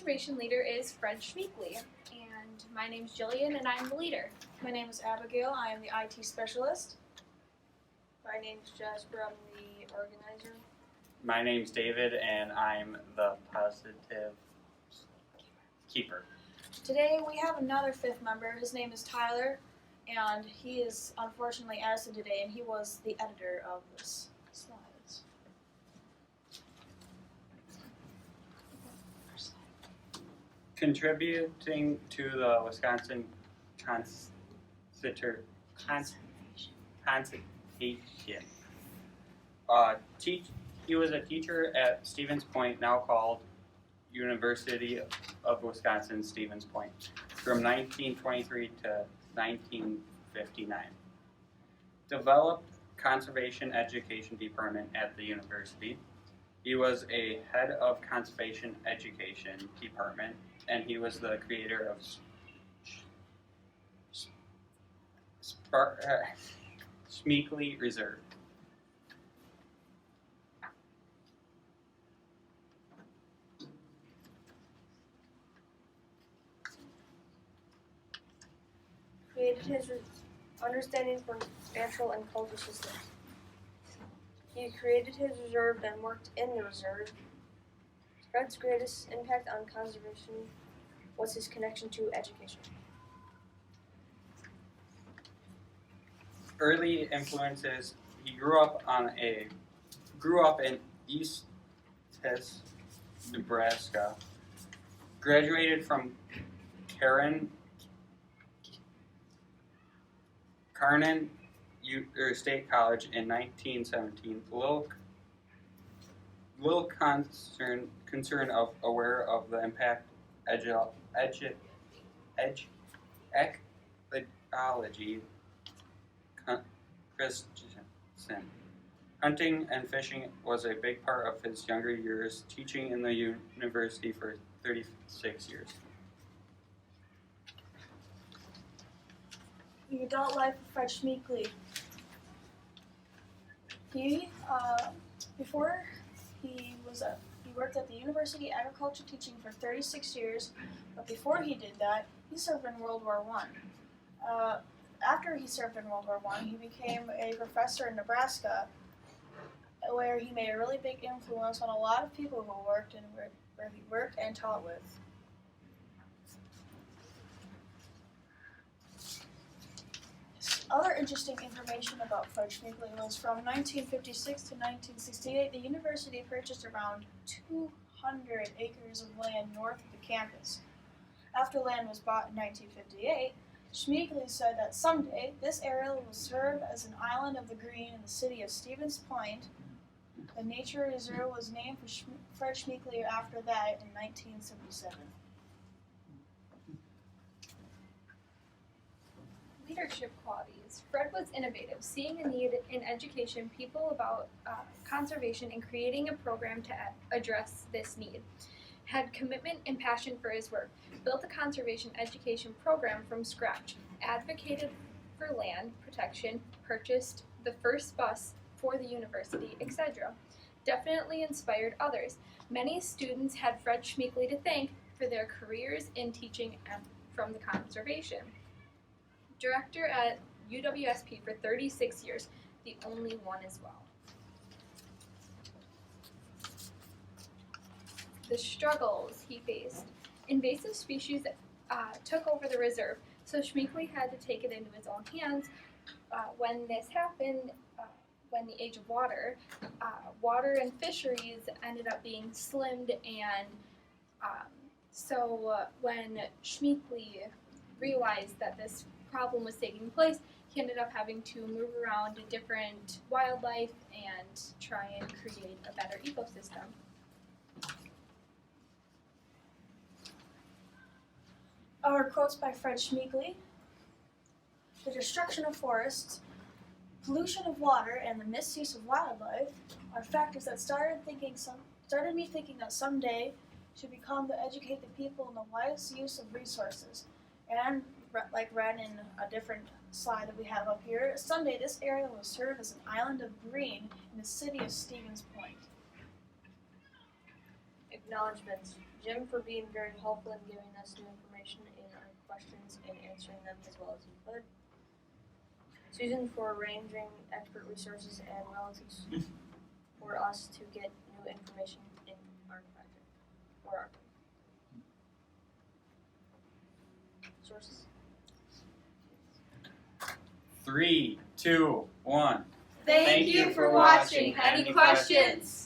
conservation leader is Fred Schmeeckle, and my name's Jillian, and I'm the leader. My name is Abigail. I am the IT specialist. My name's Jasper. I'm the organizer. My name's David, and I'm the positive keeper. Today we have another fifth member. His name is Tylor, and he is unfortunately absent today, and he was the editor of this slides. Contributing to the Wisconsin Constitution. He was a teacher at Stevens Point, now called University of Wisconsin Stevens Point, from 1923 to 1959. Developed Conservation Education Department at the university. He was a head of Conservation Education Department, and he was the creator of Schmeeckle Reserve. Created his understanding for natural and cultural systems. He created his reserve and worked in the reserve. Fred's greatest impact on conservation was his connection to education. Early influences: he grew up in East Nebraska. Graduated from Carnan State College in 1917. Little concern of aware of the impact ecology. Christensen. Hunting and fishing was a big part of his younger years, teaching in the university for 36 years. The adult life of Fred Schmeeckle. Before he worked at the University of Agriculture teaching for 36 years, but before he did that, he served in World War I. After he served in World War I, he became a professor in Nebraska, where he made a really big influence on a lot of people who worked and where he worked and taught with. Other interesting information about Fred Schmeeckle was from 1956 to 1968, the university purchased around 200 acres of land north of the campus. After land was bought in 1958, Schmeeckle said that someday this area will serve as an island of the green in the city of Stevens Point. The nature reserve was named for Fred Schmeeckle after that in 1977. Leadership qualities. Fred was innovative, seeing a need in education people about conservation and creating a program to address this need. Had commitment and passion for his work, built a conservation education program from scratch, advocated for land protection, purchased the first bus for the university, etc. Definitely inspired others. Many students had Fred Schmeeckle to thank for their careers in teaching and from the conservation. Director at UWSP for 36 years, the only one as well. The struggles he faced. Invasive species took over the reserve, so Schmeeckle had to take it into his own hands. When this happened, when the age of water and fisheries ended up being slimmed, and so when Schmeeckle realized that this problem was taking place, he ended up having to move around to different wildlife and try and create a better ecosystem. Our quotes by Fred Schmeeckle. The destruction of forests, pollution of water, and the misuse of wildlife are factors that started me thinking that someday should become to educate the people in the wise use of resources. And like read in a different slide that we have up here, someday this area will serve as an island of green in the city of Stevens Point. Acknowledgements. Jim for being very helpful in giving us new information in our questions and answering them as well as he could. Susan for arranging expert resources and relatives for us to get new information in our project. Or our sources. 3, 2, 1. Thank you for watching. Any questions?